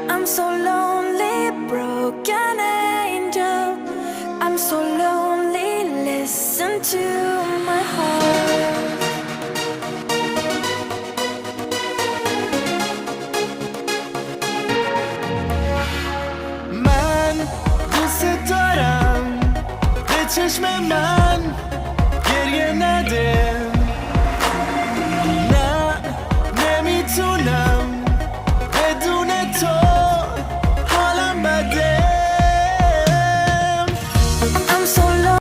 I'm so lonely, broken angel. I'm so lonely, listen to my heart. من دوست دارم به چشم من